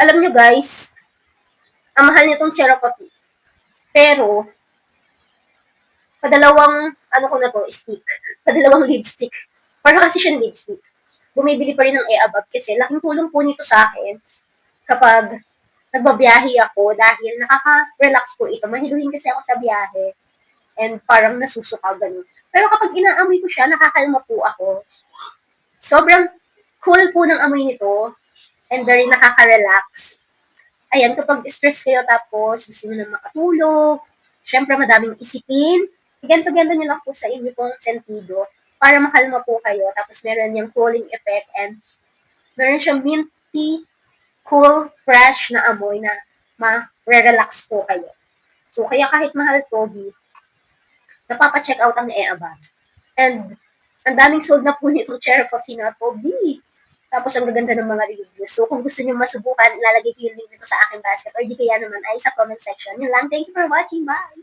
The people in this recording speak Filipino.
Alam nyo guys, ang mahal nitong Cherry Coffee. Pero, padalawang, ano ko na to, stick. Padalawang lipstick. Para kasi siyang lipstick. Bumibili pa rin ng e-abab kasi laking tulong po nito sa akin kapag nagbabiyahe ako dahil nakaka-relax po ito. Mahiluhin kasi ako sa biyahe and parang nasusuka ganun. Pero kapag inaamoy ko siya, nakakalma po ako. Sobrang cool po ng amoy nito and very nakaka-relax. Ayan, kapag stress kayo tapos gusto nyo na makatulog, syempre madaming isipin, ganto-ganto nyo lang po sa inyo pong sentido para makalma po kayo. Tapos meron yung cooling effect and meron siyang minty, cool, fresh na amoy na ma-relax po kayo. So, kaya kahit mahal to, napapa-check out ang e-abad. And ang daming sold na po nitong Cherry Coffee na to, Tapos ang gaganda ng mga reviews. So kung gusto niyo masubukan, ilalagay ko yung link nito sa aking basket or di kaya naman ay sa comment section. Yun lang. Thank you for watching. Bye!